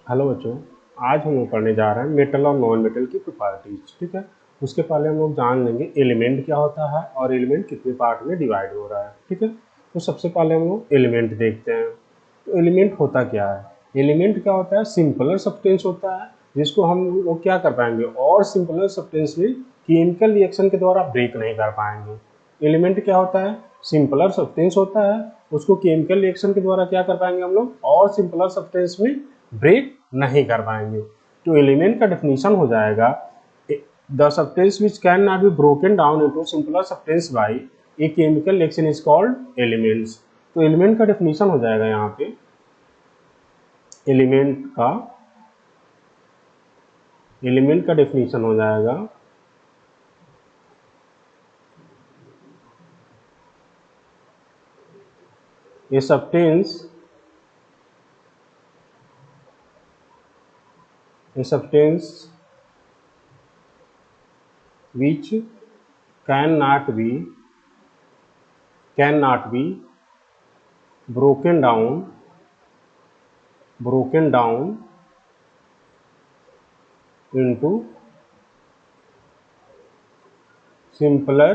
Hello बच्चों, आज हम लोग पढ़ने जा रहे हैं मेटल और नॉन मेटल की प्रॉपर्टीज। ठीक है, उसके पहले हम लोग जान लेंगे एलिमेंट क्या होता है और एलिमेंट कितने पार्ट में डिवाइड हो रहा है। ठीक है, तो सबसे पहले हम लोग एलिमेंट देखते हैं। तो एलिमेंट होता क्या है? एलिमेंट क्या होता है? सिंपलर सब्सटेंस होता है जिसको हम लोग क्या कर पाएंगे और सिंपलर सब्सटेंस में केमिकल रिएक्शन के द्वारा ब्रेक नहीं कर पाएंगे। एलिमेंट क्या होता है? सिंपलर सब्सटेंस होता है, उसको केमिकल रिएक्शन के द्वारा क्या कर पाएंगे हम लोग और सिंपलर सब्सटेंस में ब्रेक नहीं कर पाएंगे। तो एलिमेंट का डेफिनेशन हो जाएगा the substance which can not be broken down into simpler substance by a chemical reaction is called elements. तो एलिमेंट का डेफिनेशन हो जाएगा यहाँ पे एलिमेंट का डेफिनेशन हो जाएगा a substance which cannot be broken down into simpler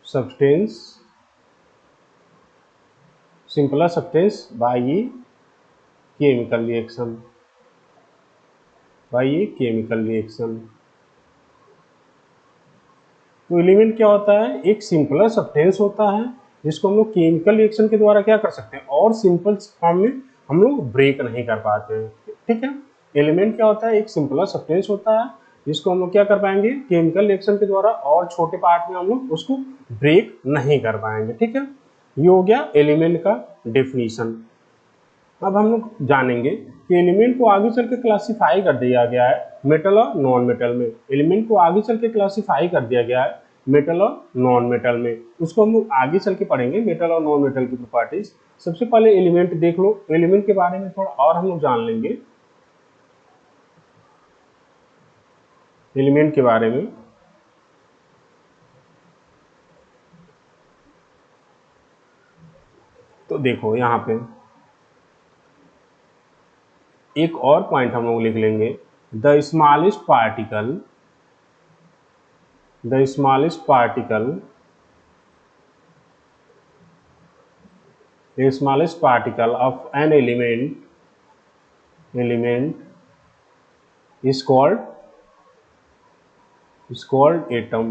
substance by a chemical reaction। तो एलिमेंट क्या होता है? एक सिंपलर सब्सटेंस होता है जिसको हम लोग केमिकल रिएक्शन के द्वारा क्या कर सकते हैं और सिंपल फॉर्म में हम लोग ब्रेक नहीं कर पाते हैं। ठीक है, एलिमेंट क्या होता है? एक सिंपलर सब्सटेंस होता है जिसको हम लोग क्या कर पाएंगे केमिकल रिएक्शन के द्वारा और छोटे पार्ट में हम लोग उसको ब्रेक नहीं कर पाएंगे। ठीक है, ये हो गया एलिमेंट का डेफिनेशन। अब हम लोग जानेंगे कि एलिमेंट को आगे चल के क्लासीफाई कर दिया गया है मेटल और नॉन मेटल में। एलिमेंट को आगे चल के क्लासीफाई कर दिया गया है मेटल और नॉन मेटल में। उसको हम लोग आगे चल के पढ़ेंगे मेटल और नॉन मेटल की प्रॉपर्टीज। सबसे पहले एलिमेंट देख लो, एलिमेंट के बारे में थोड़ा और हम लोग जान लेंगे एलिमेंट के बारे में। तो देखो यहाँ पे एक और पॉइंट हम लोग लिख लेंगे, the smallest particle of an element is called atom।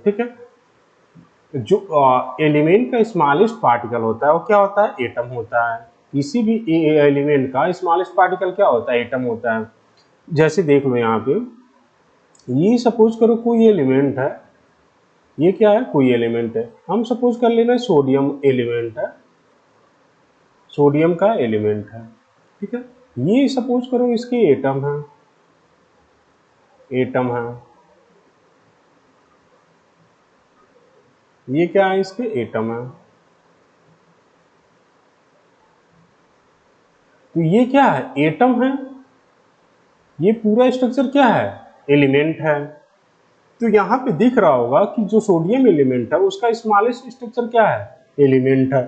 ठीक है, जो एलिमेंट का स्मॉलेस्ट पार्टिकल होता है वो क्या होता है? एटम होता है। किसी भी एलिमेंट का स्मॉलेस्ट पार्टिकल क्या होता है? एटम होता है। जैसे देख लो यहाँ पे, ये सपोज करो कोई एलिमेंट है, ये क्या है? कोई एलिमेंट है। हम सपोज कर लेना सोडियम एलिमेंट है, सोडियम का एलिमेंट है। ठीक है, ये सपोज करो इसके एटम है, ये क्या है? इसके एटम है। तो ये क्या है? एटम है। ये पूरा स्ट्रक्चर क्या है? एलिमेंट है। तो यहाँ पे दिख रहा होगा कि जो सोडियम एलिमेंट है उसका स्मॉलेस्ट स्ट्रक्चर क्या है? एलिमेंट है।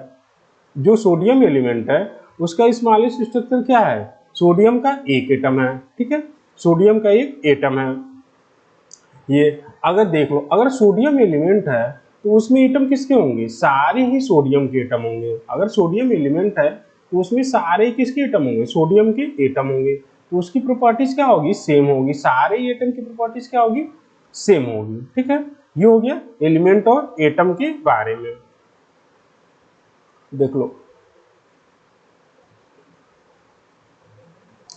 जो सोडियम एलिमेंट है उसका स्मॉलेस्ट स्ट्रक्चर क्या है? सोडियम का एक एटम है। ठीक है, सोडियम का एक एटम है। ये अगर देख लो, अगर सोडियम एलिमेंट है तो उसमें एटम किसके होंगे? सारे ही सोडियम के एटम होंगे। अगर सोडियम एलिमेंट है तो उसमें सारे किसके एटम होंगे? सोडियम के एटम होंगे। तो उसकी प्रॉपर्टीज क्या होगी? सेम होगी। सारे एटम की प्रॉपर्टीज क्या होगी? सेम होगी। ठीक है, ये हो गया एलिमेंट और एटम के बारे में। देख लो,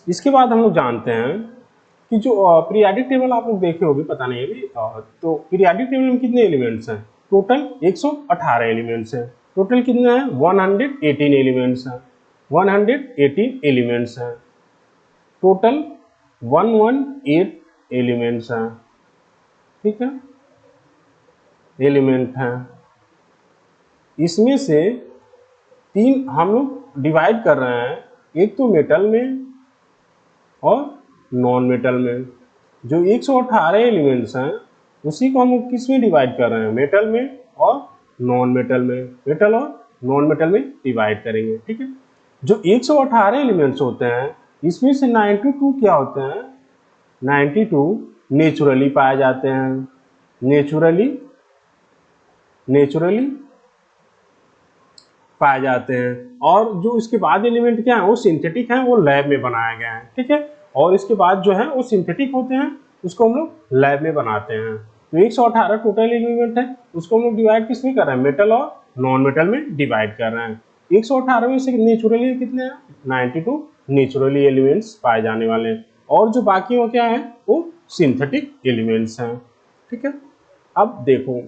इसके बाद हम लोग जानते हैं कि जो पीरियाडिक टेबल आप लोग देखे होंगे, पता नहीं अभी, तो पीरियाडिक टेबल में कितने एलिमेंट्स हैं? टोटल 118 एलिमेंट्स हैं। टोटल कितने हैं? 118 एलिमेंट्स हैं। 118 एलिमेंट्स हैं। टोटल 118 एलिमेंट्स हैं। ठीक है, एलिमेंट हैं। इसमें से तीन हम लोग डिवाइड कर रहे हैं, एक तो मेटल में और नॉन मेटल में। जो 118 एलिमेंट्स हैं उसी को हम किस में डिवाइड कर रहे हैं? मेटल में और नॉन मेटल में। मेटल और नॉन मेटल में डिवाइड करेंगे, ठीक है। जो 118 एलिमेंट्स होते हैं इसमें से 92 क्या होते हैं, 92 नेचुरली पाए जाते हैं, नेचुरली पाए जाते हैं। और जो इसके बाद एलिमेंट क्या है वो सिंथेटिक हैं, वो लैब में बनाए गए हैं, ठीक है। और इसके बाद जो है वो सिंथेटिक होते हैं, उसको हम लोग लैब में बनाते हैं। तो 118 टोटल एलिमेंट है, उसको हम लोग डिवाइड किस में कर रहे हैं, मेटल और नॉन मेटल में डिवाइड कर रहे हैं। 118 में से नेचुरली कितने हैं, 92 नेचुरली एलिमेंट्स पाए जाने वाले हैं, और जो बाकी वो क्या है वो सिंथेटिक एलिमेंट्स हैं, ठीक है। अब देखो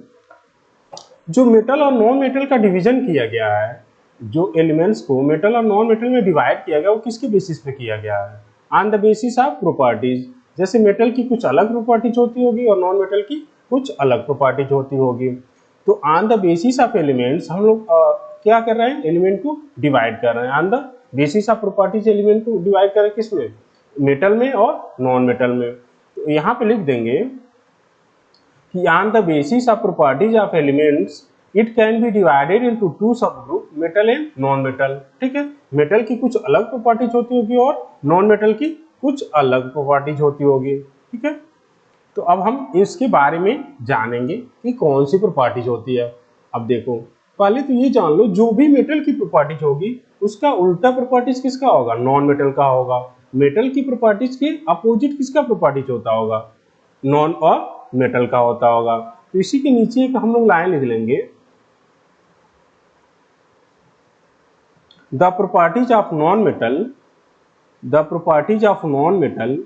जो मेटल और नॉन मेटल का डिवीजन किया गया है, जो एलिमेंट्स को मेटल और नॉन मेटल में डिवाइड किया गया वो किसके बेसिस पे किया गया है, on the basis of properties. जैसे मेटल की कुछ अलग प्रॉपर्टीज होती होगी और नॉन मेटल की कुछ अलग प्रॉपर्टीज होती होगी। तो on the basis of elements हम लोग क्या कर रहे हैं, एलिमेंट को डिवाइड कर रहे हैं, on the basis of properties element को डिवाइड कर रहे हैं किसमें, मेटल में और नॉन मेटल में। तो यहाँ पे लिख देंगे कि on the basis of properties of elements it can be divided into two subgroup, metal and non metal, ठीक है। मेटल की कुछ अलग प्रॉपर्टीज होती होगी और नॉन मेटल की कुछ अलग प्रॉपर्टीज होती होगी, ठीक है। तो अब हम इसके बारे में जानेंगे कि कौन सी प्रॉपर्टीज होती है। अब देखो पहले तो ये जान लो, जो भी मेटल की प्रॉपर्टीज होगी उसका उल्टा प्रॉपर्टीज किसका होगा, नॉन मेटल का होगा। मेटल की प्रॉपर्टीज के अपोजिट किसका प्रॉपर्टीज होता होगा, नॉन और मेटल का होता होगा। तो इसी के नीचे एक हम लोग लाइन लिख लेंगे, the properties of non metal, the properties of non metal,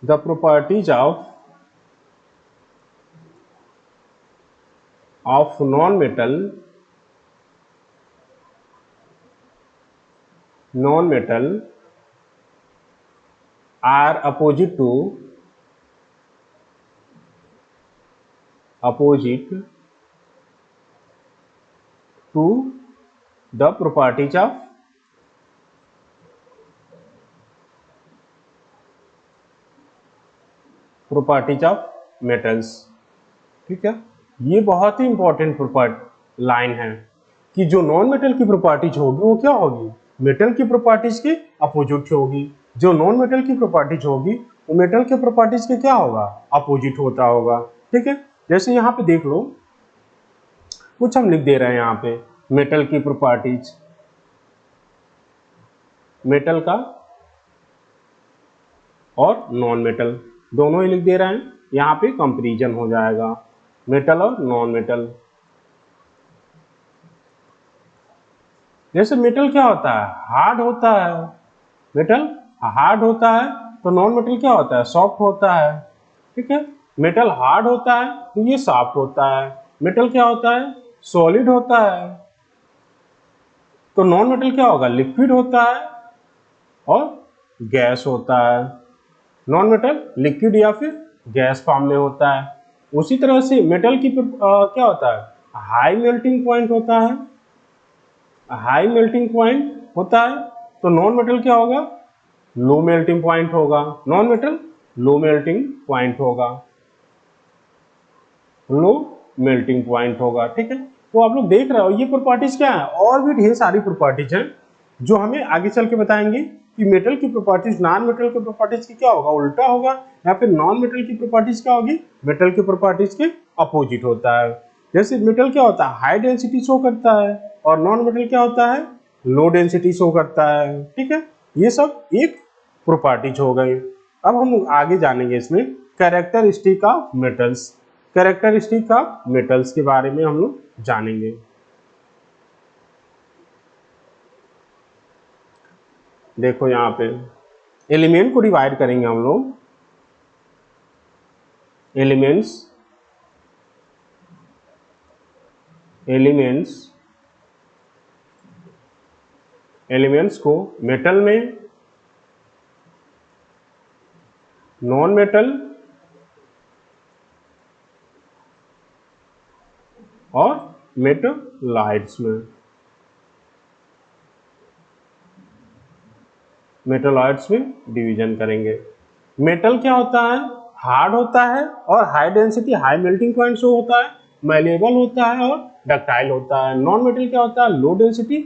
the properties of non metal, non metal are opposite to the properties of metals, ठीक है। ये बहुत ही इंपॉर्टेंट लाइन है कि जो नॉन मेटल की प्रॉपर्टीज होगी वो क्या होगी, मेटल की प्रॉपर्टीज के अपोजिट होगी। जो नॉन मेटल की प्रॉपर्टीज होगी वो मेटल के प्रॉपर्टीज के क्या होगा, अपोजिट होता होगा, ठीक है। जैसे यहाँ पे देख लो कुछ हम लिख दे रहे हैं यहाँ पे, मेटल की प्रॉपर्टीज, मेटल का और नॉन मेटल दोनों ही लिख दे रहे हैं, यहाँ पे कंपैरिजन हो जाएगा मेटल और नॉन मेटल। जैसे मेटल क्या होता है, हार्ड होता है, मेटल हार्ड होता है, तो नॉन मेटल क्या होता है, सॉफ्ट होता है, ठीक है। मेटल हार्ड होता है तो ये सॉफ्ट होता है, मेटल क्या होता है, सॉलिड होता है, तो नॉन मेटल क्या होगा, लिक्विड होता है और गैस होता है। नॉन मेटल लिक्विड या फिर गैस फॉर्म में होता है। उसी तरह से मेटल की क्या होता है, हाई मेल्टिंग पॉइंट होता है, हाई मेल्टिंग पॉइंट होता है, तो नॉन मेटल क्या होगा, लो मेल्टिंग पॉइंट होगा, non metal low melting point होगा, लो मेल्टिंग पॉइंट होगा, ठीक है। तो आप लोग देख रहे हो ये प्रॉपर्टीज क्या है, और भी ढेर सारी प्रॉपर्टीज हैं जो हमें आगे चल के बताएंगे कि मेटल की प्रॉपर्टीज नॉन मेटल की प्रॉपर्टीज की क्या होगा, उल्टा होगा, या फिर नॉन मेटल की प्रॉपर्टीज क्या होगी, मेटल की प्रॉपर्टीज के अपोजिट होता है। जैसे मेटल क्या होता है, हाई डेंसिटी शो करता है, और नॉन मेटल क्या होता है, लो डेंसिटी शो करता है, ठीक है। ये सब एक प्रॉपर्टीज हो गई। अब हम आगे जानेंगे इसमें characteristic of metals, characteristic of metals के बारे में हम लोग जानेंगे। देखो यहाँ पे एलिमेंट को डिवाइड करेंगे हम लोग, एलिमेंट्स को मेटल में, नॉन मेटल और मेटलॉइड्स में, मेटलॉइड्स में डिवीजन करेंगे। मेटल क्या होता है, हार्ड होता है और high density high melting point show होता है। मैलिएबल होता है और डक्टाइल होता है। नॉन मेटल क्या होता है? Low density,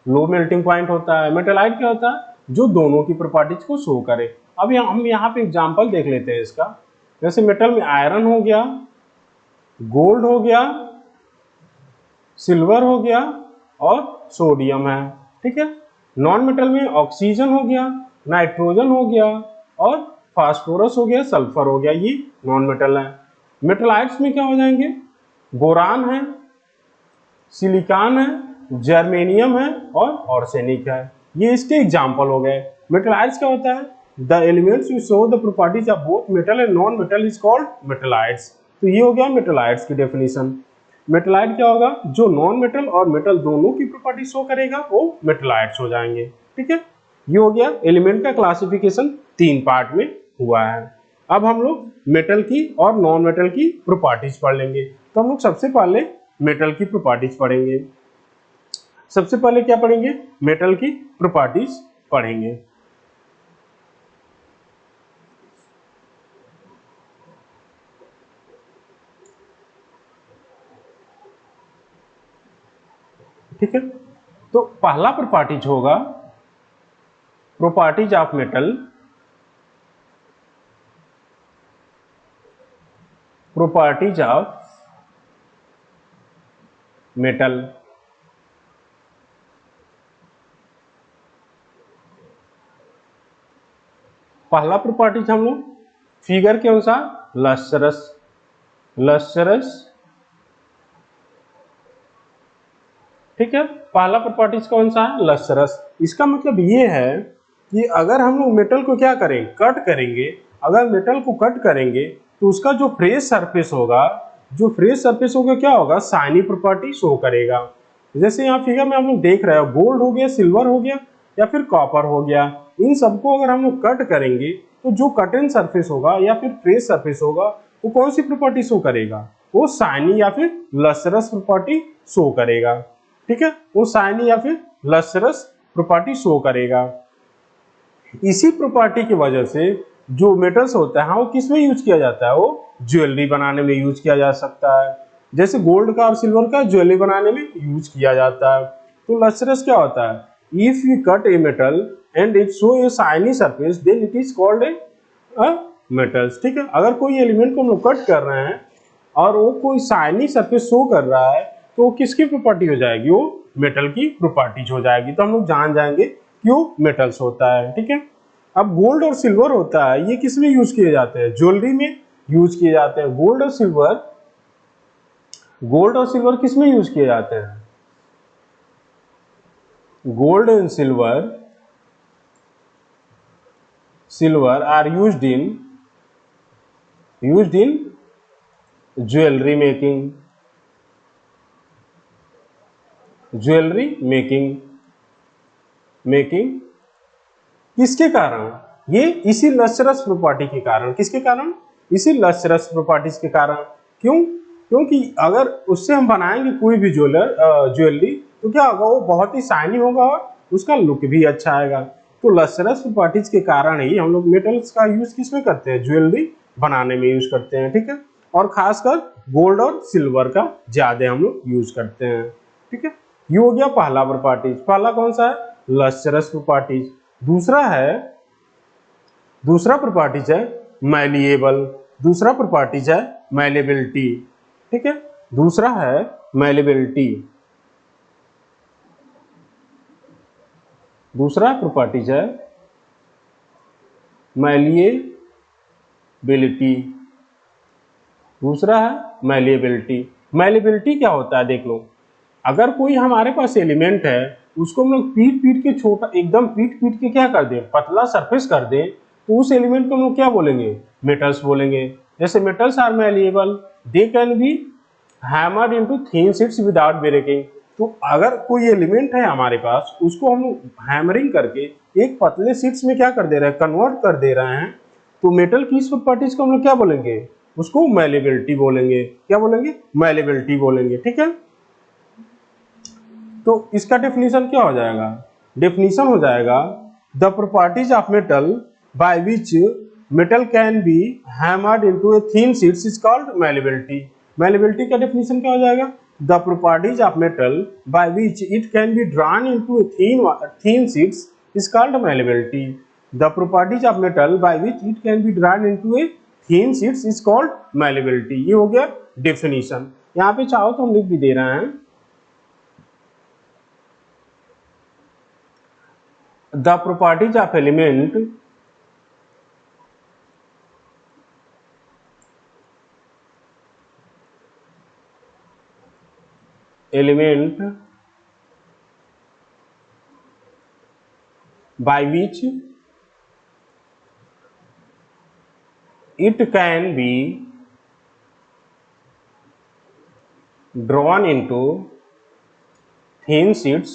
low melting point होता है। मेटेलाइट क्या होता है? जो दोनों की प्रॉपर्टीज को शो करे। अब हम यहाँ पे एग्जांपल देख लेते हैं इसका। जैसे मेटल में आयरन हो गया, गोल्ड हो गया, सिल्वर हो गया और सोडियम है, ठीक है। नॉन मेटल में ऑक्सीजन हो गया, नाइट्रोजन हो गया और फास्फोरस हो गया, सल्फर हो गया, ये नॉन मेटल है। मेटलाइट्स में क्या हो जाएंगे? बोरान है, सिलिकॉन है, जर्मेनियम है और आर्सेनिक है। ये इसके एग्जाम्पल हो गए। मेटलाइट्स क्या होता है? The elements which show the properties of both metal and non metal is called मेटलाइट्स। तो ये हो गया मेटलाइट्स की डेफिनेशन। मेटलाइट क्या होगा? जो नॉन मेटल और मेटल दोनों की प्रॉपर्टी शो करेगा वो मेटलाइट्स हो जाएंगे, ठीक है। ये हो गया एलिमेंट का क्लासिफिकेशन, 3 पार्ट में हुआ है। अब हम लोग मेटल की और नॉन मेटल की प्रॉपर्टीज पढ़ लेंगे। तो हम लोग सबसे पहले मेटल की प्रॉपर्टीज पढ़ेंगे। सबसे पहले क्या पढ़ेंगे? मेटल की प्रॉपर्टीज पढ़ेंगे। ठीक है, तो पहला प्रॉपर्टीज होगा properties of metal. Properties of metal. पहला प्रॉपर्टीज हम लोग फिगर के अनुसार लस्टरस, लस्टरस, ठीक है। पहला प्रॉपर्टीज कौन सा है? लस्टरस। इसका मतलब ये है कि अगर हम लोग मेटल को क्या करें? कट करेंगे। अगर मेटल को कट करेंगे तो उसका जो फ्रेश सरफेस होगा, जो फ्रेश सरफेस होगा क्या होगा? शाइनी प्रॉपर्टी शो करेगा। जैसे यहाँ फिगर में हम लोग देख रहे हैं, गोल्ड हो गया, सिल्वर हो गया या फिर कॉपर हो गया, इन सबको अगर हम लोग कट करेंगे तो जो कटन सरफेस होगा या फिर फ्रेश सरफेस होगा वो कौन सी प्रॉपर्टी शो करेगा? वो शाइनी या फिर लस्टरस प्रॉपर्टी शो करेगा, ठीक है। वो शाइनी या फिर लस्टरस प्रॉपर्टी शो करेगा। इसी प्रॉपर्टी की वजह से जो मेटल्स होता है वो किस में यूज किया जाता है? वो ज्वेलरी बनाने में यूज किया जा सकता है। जैसे गोल्ड का और सिल्वर का ज्वेलरी बनाने में यूज किया जाता है। तो लस्टरस क्या होता है? If you cut a metal and it show a shiny surface then it is called a metals, ठीक है। अगर कोई एलिमेंट को हम लोग कट कर रहे हैं और वो कोई शाइनी सरफेस शो कर रहा है तो वो किसकी प्रॉपर्टी हो जाएगी? वो मेटल की प्रॉपर्टीज हो जाएगी। तो हम लोग जान जाएंगे क्यों मेटल्स होता है, ठीक है। अब गोल्ड और सिल्वर होता है, ये किस में यूज किए जाते हैं? ज्वेलरी में यूज किए जाते हैं। गोल्ड और सिल्वर, गोल्ड और सिल्वर किस में यूज किए जाते हैं? Gold and silver, silver are used in jewellery making, jewellery making किसके कारण? ये इसी लस्टरस प्रॉपर्टी के कारण। किसके कारण? इसी लस्टरस प्रॉपर्टीज के कारण। क्यों? क्योंकि अगर उससे हम बनाएंगे कोई भी ज्वेलरी तो क्या होगा? वो बहुत ही शाइनी होगा और उसका लुक भी अच्छा आएगा। तो लस्टरस प्रॉपर्टीज के कारण ही हम लोग मेटल्स का यूज किसमें करते हैं? ज्वेलरी बनाने में यूज करते हैं, ठीक है। और खासकर गोल्ड और सिल्वर का ज्यादा हम लोग यूज करते हैं, ठीक है। ये हो गया पहला प्रॉपर्टीज। पहला कौन सा है? Lustrous properties. दूसरा प्रॉपर्टीज है मैलिएबल। दूसरा प्रॉपर्टीज है मैलिएबिलिटी, ठीक है। दूसरा है मैलिएबिलिटी। दूसरा प्रॉपर्टीज है मैलिएबिलिटी। दूसरा है मैलिएबिलिटी। मैलिएबिलिटी क्या होता है? देख लो, अगर कोई हमारे पास एलिमेंट है उसको हम लोग पीट के छोटा, एकदम पीट के क्या कर दें? पतला सरफेस कर दें, तो उस एलिमेंट को हम लोग क्या बोलेंगे? मेटल्स बोलेंगे। जैसे metals are malleable, they can be hammered into thin sheets without breaking. तो अगर कोई एलिमेंट है हमारे पास, उसको हम लोग हैमरिंग करके एक पतले शीट्स में क्या कर दे रहे हैं? कन्वर्ट कर दे रहे हैं। तो मेटल की इस प्रॉपर्टीज को हम लोग क्या बोलेंगे? उसको मैलिएबिलिटी बोलेंगे। क्या बोलेंगे? मैलिएबिलिटी बोलेंगे, ठीक है। तो इसका डेफिनेशन क्या हो जाएगा? डेफिनेशन हो जाएगा the properties of metal by which metal can be hammered into a thin sheets is called malleability. Malleability का डेफिनेशन क्या हो जाएगा? The properties of metal by which it can be drawn into thin sheets is called malleability. The properties of metal by which it can be drawn into A thin sheets is called malleability. ये हो गया definition. यहाँ पे चाहो तो हम लिख भी दे रहे हैं, the properties of element by which it can be drawn into thin sheets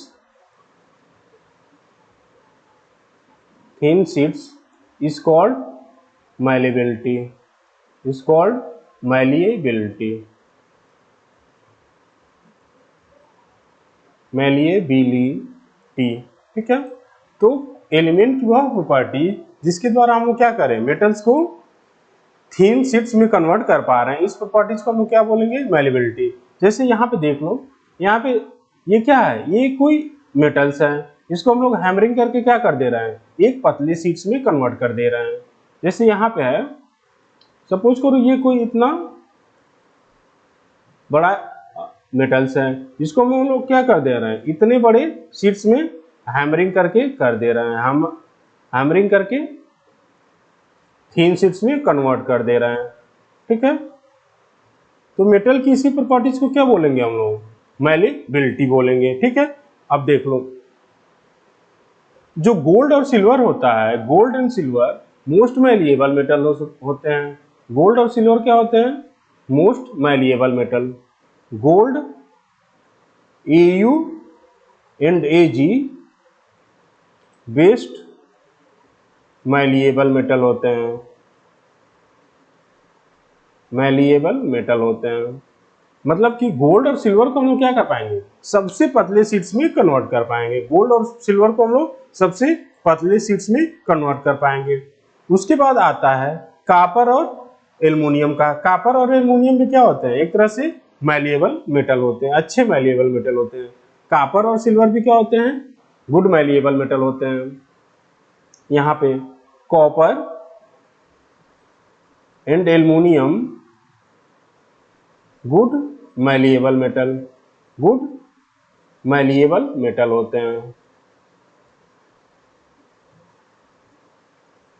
is called malleability, malleability। ठीक है, तो एलिमेंट की वह प्रॉपर्टी जिसके द्वारा हम लोग क्या करें, मेटल्स को थीन शीट्स में कन्वर्ट कर पा रहे हैं, इस प्रॉपर्टीज को हम लोग क्या बोलेंगे? मैलेबिलिटी। जैसे यहाँ पे देख लो, यहाँ पे ये क्या है? ये कोई मेटल्स है, इसको हम लोग हैमरिंग करके क्या कर दे रहे हैं? एक पतले शीट्स में कन्वर्ट कर दे रहे हैं। जैसे यहाँ पे है, सपोज करो ये कोई इतना बड़ा मेटल्स है, जिसको हम लोग क्या कर दे रहे हैं? इतने बड़े शीट्स में हैमरिंग करके कर दे रहे हैं, हम हैमरिंग करके थीन शीट्स में कन्वर्ट कर दे रहे हैं। ठीक है, तो मेटल की इसी प्रॉपर्टीज को क्या बोलेंगे हम लोग? मैलेबिलिटी बोलेंगे। ठीक है, अब देख लो, जो गोल्ड और सिल्वर होता है, gold and silver most malleable metal होते हैं। गोल्ड और सिल्वर क्या होते हैं? Most malleable metal. Gold Au and Ag best malleable metal होते हैं, मैलिएबल मेटल होते हैं। मतलब कि गोल्ड और सिल्वर को हम लोग क्या कर पाएंगे? सबसे पतले शीट्स में कन्वर्ट कर पाएंगे। गोल्ड और सिल्वर को हम लोग सबसे पतले शीट्स में कन्वर्ट कर पाएंगे। उसके बाद आता है कॉपर और एल्युमिनियम का। कॉपर और एल्युमिनियम भी क्या होते हैं? एक तरह से मैलिएबल मेटल होते हैं, अच्छे मैलिएबल मेटल होते हैं। कॉपर और सिल्वर भी क्या होते हैं? गुड मैलिएबल मेटल होते हैं। यहाँ पे copper and aluminium good malleable metal, good malleable metal होते हैं।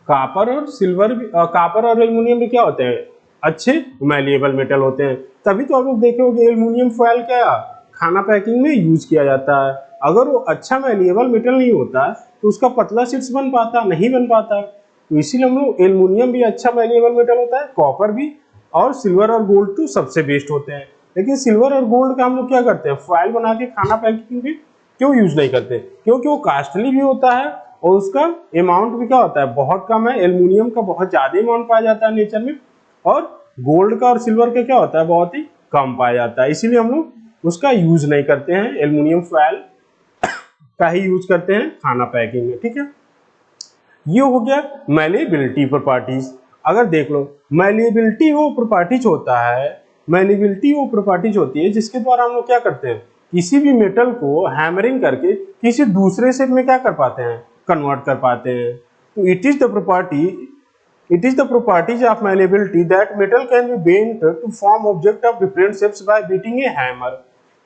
कॉपर और सिल्वर भी, कॉपर और एल्युमिनियम भी क्या होते हैं? अच्छे मैलिएबल मेटल होते हैं। तभी तो आप लोग देखे होंगे एल्युमिनियम फॉयल क्या खाना पैकिंग में यूज किया जाता है। अगर वो अच्छा मैलिएबल मेटल नहीं होता तो उसका पतला शीट्स नहीं बन पाता। तो इसीलिए हम लोग एल्युमिनियम भी अच्छा मैलिएबल मेटल होता है, कॉपर भी, और सिल्वर और गोल्ड तो सबसे बेस्ट होते हैं। लेकिन सिल्वर और गोल्ड का हम लोग क्या करते हैं? फॉयल बना के खाना पैकिंग भी क्यों यूज नहीं करते? क्योंकि वो कॉस्टली भी होता है और उसका अमाउंट भी क्या होता है? बहुत कम है। एल्युमिनियम का बहुत ज्यादा अमाउंट पाया जाता है नेचर में, और गोल्ड का और सिल्वर का क्या होता है? बहुत ही कम पाया जाता है। इसीलिए हम लोग उसका यूज नहीं करते हैं, एल्युमिनियम फॉयल का ही यूज करते हैं खाना पैकिंग में। ठीक है, ये हो गया मैलिएबिलिटी प्रॉपर्टीज। अगर देख लो, मैलिएबिलिटी वो प्रॉपर्टीज होता है, मैलिएबिलिटी वो प्रॉपर्टीज होती है जिसके द्वारा हम लोग क्या करते हैं? किसी भी मेटल को हैमरिंग करके किसी दूसरे शेप में क्या कर पाते हैं? कन्वर्ट कर पाते हैं। तो it is the properties of malleability that metal can be bent to form object of different shapes by beating a hammer।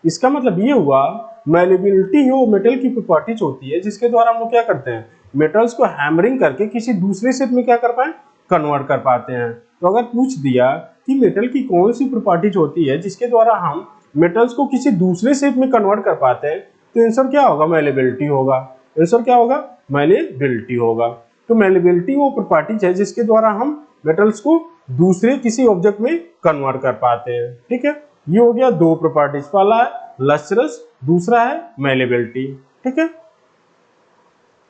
इसका मतलब ये हुआ, मैलिएबिलिटी वो मेटल की प्रॉपर्टीज होती है जिसके द्वारा हम लोग क्या करते हैं? मेटल्स को हैमरिंग करके किसी दूसरे शेप में क्या कर पाए? कन्वर्ट कर पाते हैं। तो अगर पूछ दिया कि मेटल की कौन सी प्रॉपर्टीज होती है जिसके द्वारा हम मेटल्स को किसी दूसरे शेप में कन्वर्ट कर पाते हैं, तो आंसर क्या होगा? मैलिएबिलिटी होगा। आंसर क्या होगा? मैलिएबिलिटी होगा। तो मैलिएबिलिटी वो प्रॉपर्टीज है जिसके द्वारा हम मेटल्स को दूसरे किसी ऑब्जेक्ट में कन्वर्ट कर पाते हैं। ठीक है, ये हो गया दो प्रॉपर्टीज, पहला है लस्ट्रस, दूसरा है मैलिएबिलिटी। ठीक है,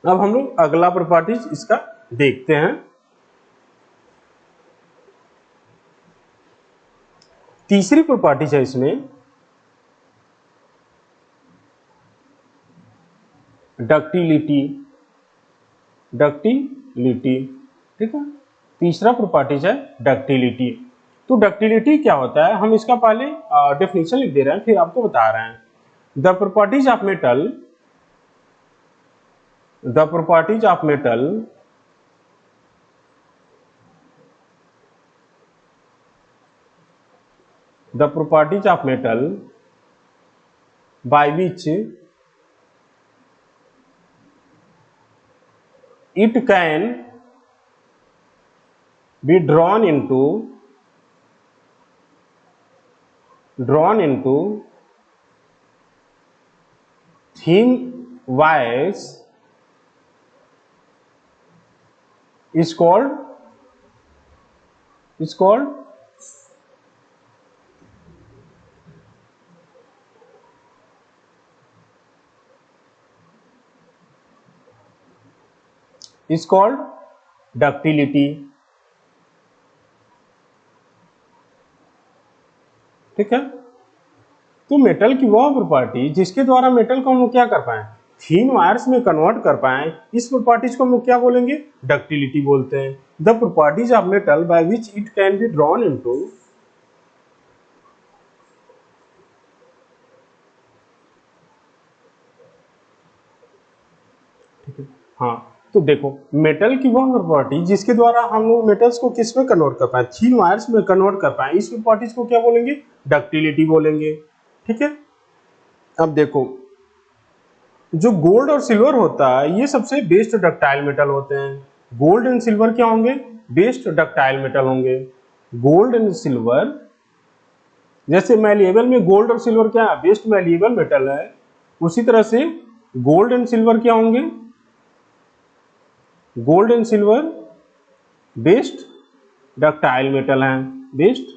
अब हम लोग अगला प्रॉपर्टीज इसका देखते हैं। तीसरी प्रॉपर्टीज है इसमें डक्टिलिटी। ठीक है, तीसरा प्रॉपर्टीज है डक्टिलिटी। तो डक्टिलिटी क्या होता है, हम इसका पहले डेफिनेशन लिख दे रहे हैं, फिर आपको बता रहे हैं। The properties of metal, the properties of metal the properties of metal by which it can be drawn into thin wires is called ductility. ठीक है, तो मेटल की वह प्रॉपर्टी जिसके द्वारा मेटल को हम लोग क्या कर पाए, थीन वायर्स में कन्वर्ट कर पाए, इस प्रॉपर्टीज को हम लोग क्या बोलेंगे, डक्टिलिटी बोलते हैं। The properties of metal by which it can be drawn into, ठीक है, हाँ, तो देखो मेटल की वह प्रॉपर्टी जिसके द्वारा हम लोग मेटल्स को किस में कन्वर्ट कर पाए, थीन वायर्स में कन्वर्ट कर पाए, इस प्रॉपर्टीज को क्या बोलेंगे, डक्टिलिटी बोलेंगे। ठीक है, अब देखो जो गोल्ड और सिल्वर होता है ये सबसे बेस्ट डक्टाइल मेटल होते हैं। गोल्ड एंड सिल्वर क्या होंगे, बेस्ट डक्टाइल मेटल होंगे। गोल्ड एंड सिल्वर, जैसे मैलिएबल में गोल्ड और सिल्वर क्या है, बेस्ट मैलिएबल मेटल है, उसी तरह से गोल्ड एंड सिल्वर क्या होंगे, gold and silver best ductile metal हैं, best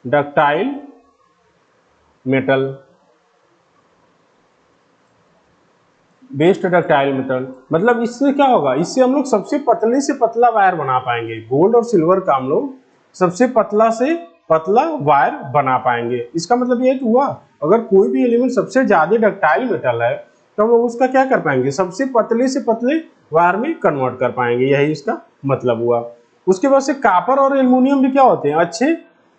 ductile metal, best ductile metal. मतलब इससे क्या होगा, इससे हम लोग सबसे पतले से पतला वायर बना पाएंगे। गोल्ड और सिल्वर का हम लोग सबसे पतला से पतला वायर बना पाएंगे। इसका मतलब ये हुआ, अगर कोई भी एलिमेंट सबसे ज्यादा डक्टाइल मेटल है तो हम लोग उसका क्या कर पाएंगे, सबसे पतले से पतले वायर में कन्वर्ट कर पाएंगे, यही इसका मतलब हुआ। उसके बाद से कॉपर और एल्युमिनियम भी क्या होते हैं, अच्छे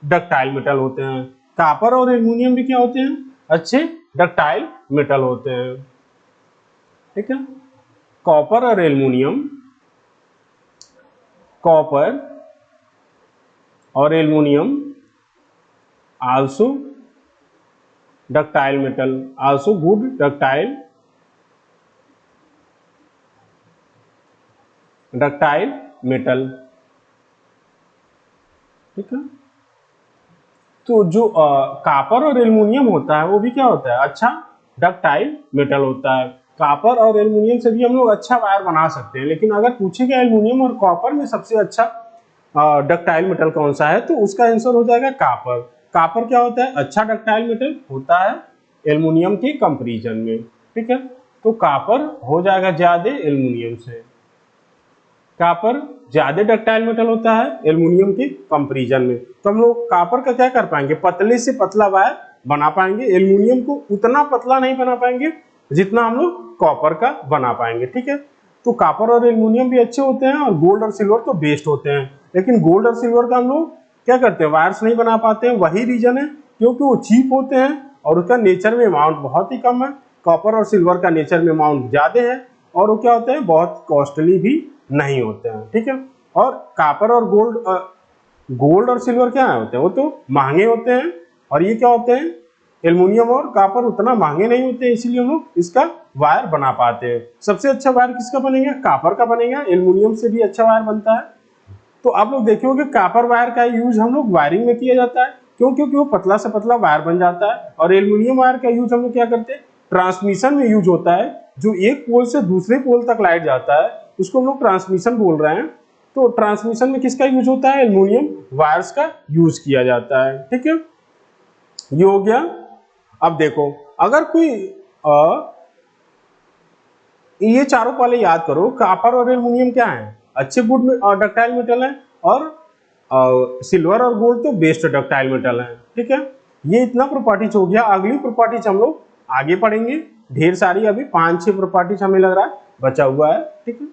डक्टाइल मेटल होते हैं। कॉपर और एल्युमिनियम भी क्या होते हैं, अच्छे डक्टाइल मेटल होते हैं। ठीक है, कॉपर और एल्युमिनियम, कॉपर और aluminium also ductile metal, also good ductile metal. ठीक है, तो जो कॉपर और एल्युमिनियम होता है वो भी क्या होता है, अच्छा डक्टाइल मेटल होता है। कॉपर और एल्युमिनियम से भी हम लोग अच्छा वायर बना सकते हैं, लेकिन अगर पूछेगा एल्युमिनियम और कॉपर में सबसे अच्छा डक्टाइल मेटल कौन सा है, तो उसका आंसर हो जाएगा कॉपर। कॉपर क्या होता है, अच्छा डक्टाइल मेटल होता है एल्युमिनियम के कंपैरिजन में। ठीक है, तो कॉपर हो जाएगा ज्यादा एल्युमिनियम से, कॉपर ज्यादा डक्टाइल मेटल होता है एल्युमिनियम के कंपैरिजन में। तो हम लोग कॉपर का क्या कर पाएंगे, पतले से पतला वायर बना पाएंगे, एल्युमिनियम को उतना पतला नहीं बना पाएंगे जितना हम लोग कॉपर का बना पाएंगे। ठीक है, तो कॉपर और एल्युमिनियम भी अच्छे होते हैं और गोल्ड और सिल्वर तो बेस्ट होते हैं, लेकिन गोल्ड और सिल्वर का हम लोग क्या करते हैं, वायर्स नहीं बना पाते हैं। वही रीजन है क्योंकि वो चीप होते हैं और उसका नेचर में अमाउंट बहुत ही कम है। कॉपर और सिल्वर का नेचर में अमाउंट ज्यादा है और वो क्या होते हैं, बहुत कॉस्टली भी नहीं होते हैं। ठीक है, और कॉपर और गोल्ड और सिल्वर क्या होते हैं, वो तो महंगे होते हैं, और ये क्या होते हैं, एल्युमिनियम और कॉपर उतना महंगे नहीं होते, इसीलिए हम लोग इसका वायर बना पाते हैं। सबसे अच्छा वायर किसका बनेगा, कॉपर का बनेगा, एल्युमिनियम से भी अच्छा वायर बनता है। तो आप लोग देखिए कि कॉपर वायर का यूज हम लोग वायरिंग में किया जाता है, क्यों, क्योंकि वो पतला से पतला वायर बन जाता है। और एल्युमिनियम वायर का यूज हम लोग क्या करते हैं, ट्रांसमिशन में यूज होता है, जो एक पोल से दूसरे पोल तक लाइट जाता है उसको हम लोग ट्रांसमिशन बोल रहे हैं। तो ट्रांसमिशन में किसका यूज होता है, एल्युमिनियम वायर्स का यूज किया जाता है। ठीक है, ये हो गया। अब देखो अगर कोई ये चारों पहले याद करो, कॉपर और एल्युमिनियम क्या है, अच्छे गुड डक्टाइल मेटल है, और सिल्वर और गोल्ड तो बेस्ट डक्टाइल मेटल है। ठीक है, ये इतना प्रॉपर्टीज हो गया। अगली प्रॉपर्टीज हम लोग आगे पढ़ेंगे, ढेर सारी, अभी 5-6 प्रॉपर्टीज हमें लग रहा है बचा हुआ है। ठीक है।